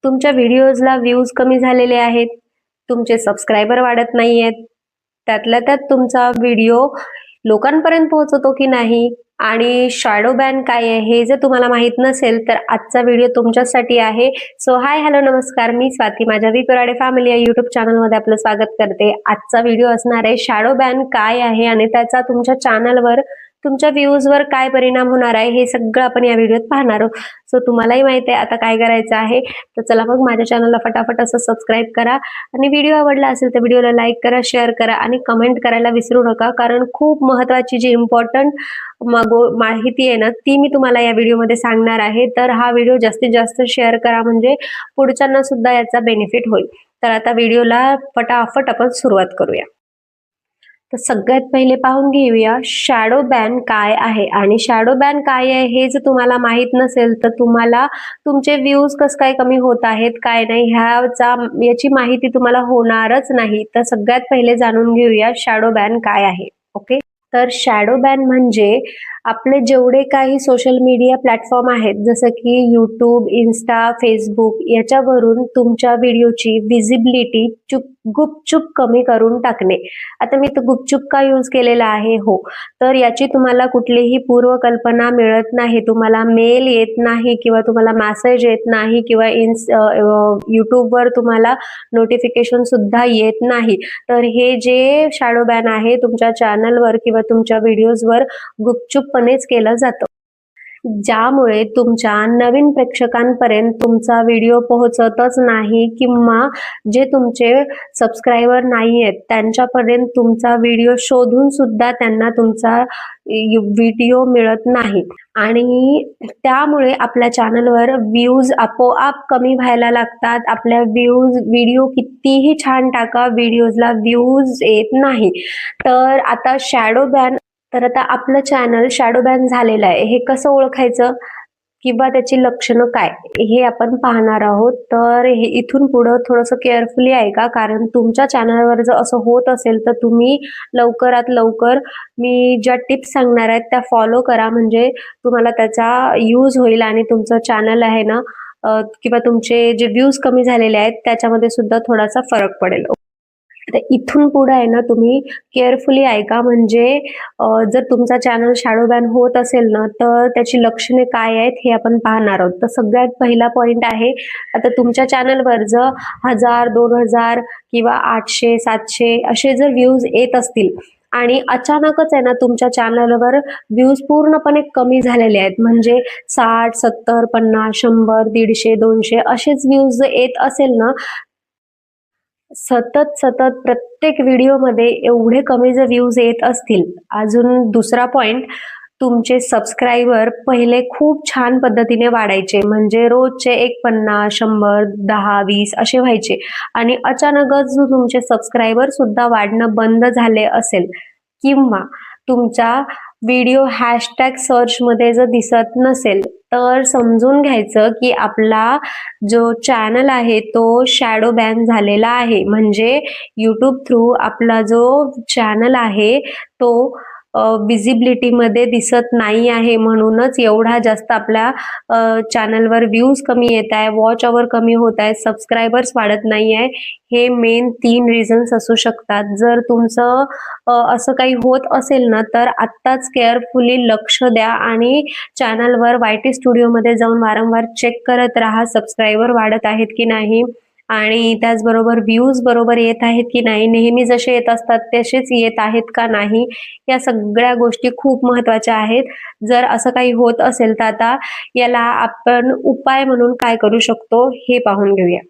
तुमच्या व्हिडिओजला व्ह्यूज कमी झालेले आहेत, तुमचे सबस्क्रायबर वाढत नाहीयेत, त्यातल्या त्यात तुमचा व्हिडिओ लोकांपर्यंत पोहोचतो की नाही आणि शॅडो बॅन काय आहे हे जर तुम्हाला माहित नसेल तर आजचा व्हिडिओ तुमच्यासाठी आहे. सो हाय हॅलो नमस्कार, मी स्वाती माझ्या वी कुऱ्हाडे फॅमिली या युट्यूब चॅनलमध्ये आपलं स्वागत करते. आजचा व्हिडिओ असणार आहे शॅडो बॅन काय आहे आणि त्याचा तुमच्या चॅनलवर तुमच्या व्ह्यूजवर काय परिणाम होणार आहे हे सगळं आपण या व्हिडिओत पाहणार आहोत. सो तुम्हालाही माहिती आहे आता काय करायचं आहे, तर चला मग माझ्या चॅनलला फटाफट असं सबस्क्राईब करा आणि व्हिडिओ आवडला असेल तर व्हिडिओला लाईक करा, शेअर करा आणि कमेंट करायला विसरू नका, कारण खूप महत्त्वाची जी इम्पॉर्टंट माहिती आहे ना ती मी तुम्हाला या व्हिडिओमध्ये सांगणार आहे. तर हा व्हिडिओ जास्तीत जास्त शेअर करा म्हणजे पुढच्यांना सुद्धा याचा बेनिफिट होईल. तर आता व्हिडिओला फटाफट आपण सुरुवात करूया. तर सगळ्यात पहिले पाहून घेऊया शॅडो बॅन काय आहे. आणि शॅडो बॅन काय आहे हे जर तुम्हाला माहित नसेल तर तुम्हाला तुमचे व्ह्यूज कसं काय कमी होत आहेत काय नाही याची माहिती तुम्हाला होणारच नाही. तर सगळ्यात पहिले जाणून घेऊया शॅडो बॅन काय आहे. ओके, तर शॅडो बॅन म्हणजे आपले जेवढे काही सोशल मीडिया प्लॅटफॉर्म आहेत जसं की यूट्यूब, इन्स्टा, फेसबुक याच्यावरून तुमच्या व्हिडिओची विजिबिलिटी गुपचूप कमी करून टाकणे. आता मी तर गुपचूप का यूज केलेला आहे, हो, तर याची तुम्हाला कुठलीही पूर्वकल्पना मिळत नाही, तुम्हाला मेल येत नाही किंवा तुम्हाला मेसेज येत नाही किंवा यूट्यूबवर तुम्हाला नोटिफिकेशन सुद्धा येत नाही. तर हे जे शॅडो बॅन आहे तुमच्या चॅनलवर किंवा तुमच्या व्हिडिओजवर गुपचूपपणेच केलं जातं, ज्यामुळे तुमच्या नवीन प्रेक्षकांपर्यंत तुमचा व्हिडिओ पोहोचतच नाही किंवा जे तुमचे सबस्क्रायबर नाही आहेत त्यांच्यापर्यंत तुमचा व्हिडिओ शोधून सुद्धा त्यांना तुमचा व्हिडिओ मिळत नाही. आणि त्यामुळे आपल्या चॅनलवर व्ह्यूज आपोआप कमी व्हायला लागतात. आपल्या व्हिडिओ कितीही छान टाका, व्हिडिओजला व्ह्यूज येत नाही. तर आता आता आपलं चॅनल शॅडो बॅन झालेलं आहे, हे कसं ओळखायचं किंवा त्याची लक्षणं काय हे आपण पाहणार आहोत. तर हे इथून पुढं थोडंसं केअरफुली ऐका, कारण तुमच्या चॅनलवर जर असं होत असेल तर तुम्ही लवकरात लवकर मी ज्या टिप्स सांगणार आहेत त्या फॉलो करा, म्हणजे तुम्हाला त्याचा यूज होईल आणि तुमचं चॅनल आहे ना किंवा तुमचे जे व्ह्यूज कमी झालेले आहेत त्याच्यामध्ये सुद्धा थोडासा फरक पडेल. तर इथून पुढे आहे ना तुम्ही केअरफुली ऐका, म्हणजे जर तुमचा चॅनल शॅडो बॅन होत असेल ना तर त्याची लक्षणे काय आहेत हे आपण पाहणार आहोत. तर सगळ्यात पहिला पॉइंट आहे, आता तुमच्या चॅनलवर जर 1000, 2000 किंवा 800, 700 असे जर व्ह्यूज येत असतील आणि अचानकच आहे ना तुमच्या चॅनलवर व्ह्यूज पूर्णपणे कमी झालेले आहेत, म्हणजे 60, 70, 50, 100, 150, 200 असेच व्ह्यूज येत असेल ना, सतत प्रत्येक व्हिडिओमध्ये एवढे कमी जर व्ह्यूज येत असतील. अजून दुसरा पॉइंट, तुमचे सबस्क्रायबर पहिले खूप छान पद्धतीने वाढायचे, म्हणजे रोजचे एक 50, 100, 10, 20 असे व्हायचे आणि अचानकच तुमचे सबस्क्रायबर सुद्धा वाढणं बंद झाले असेल किंवा तुमचा व्हिडिओ हॅशटॅग सर्च मध्ये जर दिसत नसेल तर समजून घ्यायचं की आपला जो चॅनल आहे तो शॅडो बॅन झालेला आहे. म्हणजे यूट्यूब थ्रू आपला जो चॅनल आहे तो विजिबिलिटी मध्ये दिसत नाही आहे, म्हणूनच एवढा जास्त आपल्या चॅनलवर व्ह्यूज कमी येत आहे, वॉच अवर कमी होत आहे, सबस्क्रायबर्स वाढत नाही आहे. हे मेन 3 रिझन्स असू शकतात. जर तुमचं असं काही होत असेल ना तर आत्ताच केअरफुली लक्ष द्या आणि चॅनलवर YT स्टुडिओमध्ये जाऊन वारंवार चेक करत राहा, सबस्क्रायबर वाढत आहेत की नाही आणि त्याचबरोबर व्ह्यूज बरोबर येत आहेत की नाही, नेहमी जसे येत असतात तसेच येत आहेत का नाही, या सगळ्या गोष्टी खूप महत्त्वाच्या आहेत. जर असं काही होत असेल तर आता याला आपण उपाय म्हणून काय करू शकतो हे पाहून घेऊया.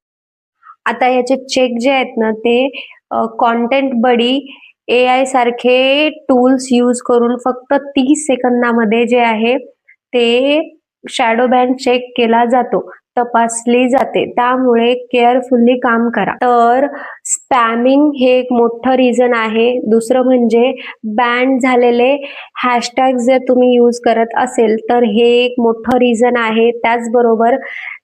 आता याचे चेक जे आहेत ना ते कॉन्टेंट बडी AI सारखे टूल्स यूज करून फक्त 30 सेकंदामध्ये जे आहे ते शॅडो बॅन चेक केला जातो, तपासली जाते. त्यामुळे केअरफुली काम करा. तर स्पॅमिंग हे एक मोठं रिझन आहे. दुसरं म्हणजे बॅन झालेले हॅशटॅग जर तुम्ही यूज करत असेल तर हे एक मोठं रिझन आहे. त्याचबरोबर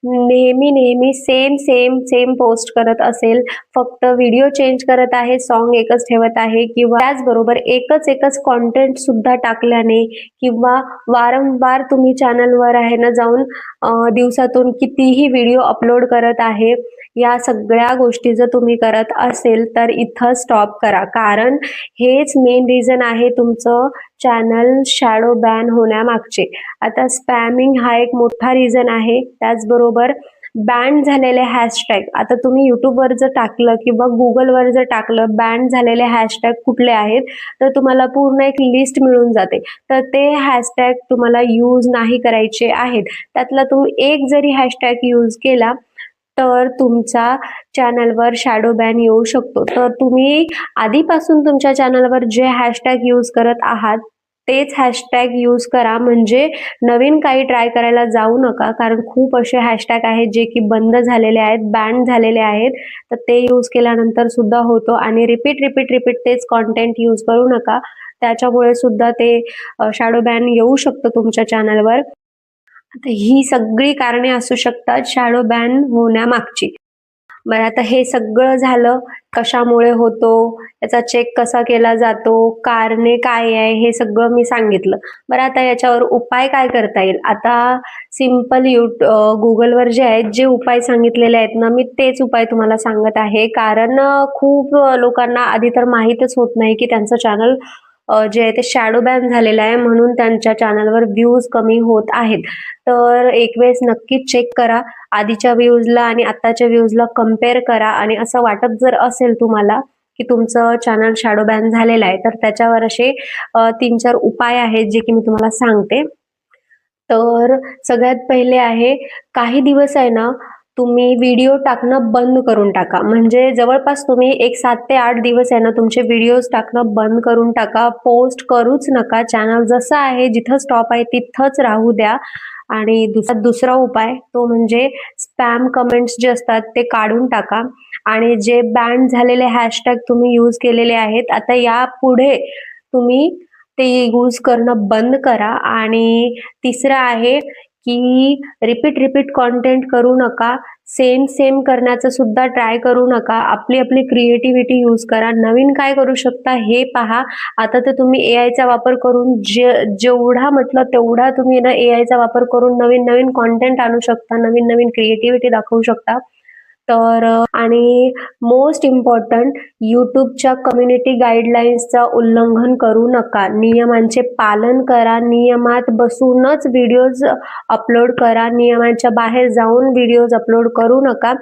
नेहमी सेम सेम सेम पोस्ट करत असेल, फक्त व्हिडिओ चेंज करत आहे, सॉन्ग एकच ठेवत आहे, किंवा त्याचबरोबर एकच कॉन्टेंट सुद्धा टाकल्याने किंवा वारंवार तुम्ही चॅनलवर आहे ना जाऊन दिवसातून कितीही व्हिडिओ अपलोड करत आहे, या सगळ्या गोष्टी जर तुम्ही करत असेल तर इथं स्टॉप करा. कारण हेच मेन रिझन आहे तुमचं चॅनल शॅडो बॅन होण्यामागचे. आता स्पॅमिंग हा एक मोठा रिझन आहे. त्याचबरोबर बॅन झालेले हॅशटॅग, आता तुम्ही यूट्यूबवर जर टाकलं किंवा गुगलवर जर टाकलं बॅन झालेले हॅशटॅग कुठले आहेत, तर तुम्हाला पूर्ण एक लिस्ट मिळून जाते. तर ते हॅशटॅग तुम्हाला यूज नाही करायचे आहेत. त्यातला तुम्ही एक जरी हॅशटॅग यूज केला तर तुमचा चॅनलवर शॅडो बॅन येऊ शकतो. तर तुम्ही आधीपासून तुमच्या चॅनलवर जे हॅशटॅग यूज करत आहात तेच हॅशटॅग यूज करा. म्हणजे नवीन काही ट्राय करायला जाऊ नका. कारण खूप असे हॅशटॅग आहेत जे की बंद झालेले आहेत, बॅन झालेले आहेत. तर ते यूज केल्यानंतर सुद्धा होतो. आणि रिपीट तेच कॉन्टेंट यूज करू नका. त्याच्यामुळे सुद्धा ते शॅडो बॅन येऊ शकतं तुमच्या चॅनलवर. आता ही सगळी कारणे असू शकतात शॅडो बॅन होण्यामागची. बरं, आता हे सगळं झालं, कशामुळे होतो, याचा चेक कसा केला जातो, कारणे काय आहे, हे सगळं मी सांगितलं. बरं, आता याच्यावर उपाय काय करता येईल? आता सिम्पल गुगलवर जे आहेत, जे उपाय सांगितलेले आहेत ना, मी तेच उपाय तुम्हाला सांगत आहे. कारण खूप लोकांना आधी तर माहीतच होत नाही की त्यांचं चॅनल जे आहे ते शॅडो बॅन झालेलं आहे, म्हणून त्यांच्या चॅनलवर व्ह्यूज कमी होत आहेत. तर एक वेळेस नक्कीच चेक करा, आधीच्या व्ह्यूजला आणि आत्ताच्या व्ह्यूजला कम्पेअर करा. आणि असं वाटत जर असेल तुम्हाला की तुमचं चॅनल शॅडो बॅन झालेलं आहे, तर त्याच्यावर असे 3-4 उपाय आहेत जे की मी तुम्हाला सांगते. तर सगळ्यात पहिले आहे, काही दिवस आहे ना तुम्ही व्हिडिओ टाकणं बंद करून टाका. म्हणजे जवळपास तुम्ही एक 7 ते 8 दिवस आहे ना तुमचे व्हिडिओज टाकणं बंद करून टाका. पोस्ट करूच नका. चॅनल जसं आहे, जिथं स्टॉप आहे तिथंच राहू द्या. आणि दुसरा उपाय तो म्हणजे स्पॅम कमेंट्स जे असतात ते काढून टाका. आणि जे बॅन झालेले हॅशटॅग तुम्ही यूज केलेले आहेत, आता यापुढे तुम्ही ते यूज करणं बंद करा. आणि तिसरं आहे की रिपीट कॉन्टेंट करू नका. सेम करण्याचं सुद्धा ट्राय करू नका. आपली क्रिएटिव्हिटी यूज करा. नवीन काय करू शकता हे पहा. आता तर तुम्ही एआयचा वापर करून जेवढा म्हटलं तेवढा तुम्ही ना एआयचा वापर करून नवीन कॉन्टेंट आणू शकता, नवीन क्रिएटिव्हिटी दाखवू शकता. तर आणि मोस्ट इम्पॉर्टंट, यूट्यूबच्या कम्युनिटी गाईडलाईन्सचा उल्लंघन करू नका. नियमांचे पालन करा. नियमात बसूनच व्हिडिओज अपलोड करा. नियमांच्या बाहेर जाऊन व्हिडिओज अपलोड करू नका.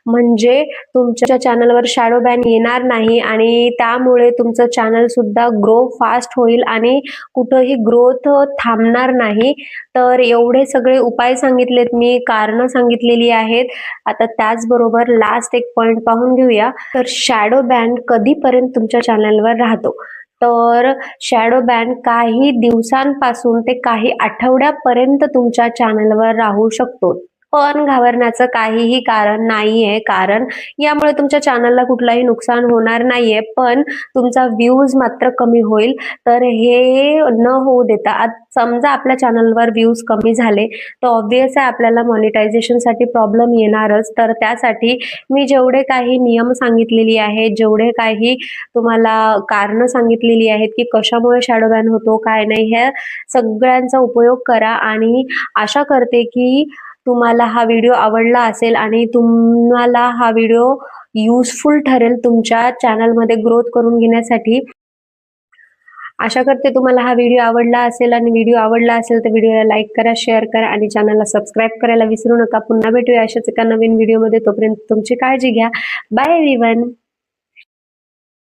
म्हणजे तुमच्या चॅनलवर शॅडो बॅन येणार नाही आणि त्यामुळे तुमचं चॅनल सुद्धा ग्रो फास्ट होईल आणि कुठंही ग्रोथ थांबणार नाही. तर एवढे सगळे उपाय सांगितलेत मी, कारणं सांगितलेली आहेत. आता त्याचबरोबर लास्ट एक पॉइंट पाहून घेऊया. तर शॅडो बॅन कधीपर्यंत तुमच्या चॅनलवर राहतो? तर शॅडो बॅन काही दिवसांपासून ते काही आठवड्यापर्यंत तुमच्या चॅनलवर राहू शकतो. पण घाबरण्याचं काहीही कारण नाहीये. कारण यामुळे तुमच्या चॅनलला कुठलाही नुकसान होणार नाहीये, पण तुमचा व्ह्यूज मात्र कमी होईल. तर हे न होऊ देता, समजा आपल्या चॅनलवर व्ह्यूज कमी झाले तर ऑब्व्हियस आहे आपल्याला मॉनिटायझेशनसाठी प्रॉब्लेम येणारच. तर त्यासाठी मी जेवढे काही नियम सांगितलेली आहेत, जेवढे काही तुम्हाला कारणं सांगितलेली आहेत की कशामुळे शॅडो बॅन होतो, काय नाही, ह्या सगळ्यांचा उपयोग करा. आणि आशा करते की तुम्हाला हा व्हिडिओ आवडला असेल आणि तुम्हाला हा व्हिडिओ युजफुल ठरेल तुमच्या चॅनलमध्ये ग्रोथ करून घेण्यासाठी. आशा करते तुम्हाला हा व्हिडिओ आवडला असेल, आणि व्हिडिओ आवडला असेल तर व्हिडिओला लाईक करा, शेअर करा आणि चॅनलला सबस्क्राईब करायला विसरू नका. पुन्हा भेटूया अशाच एका नवीन व्हिडिओमध्ये. तोपर्यंत तुमची काळजी घ्या. Bye everyone.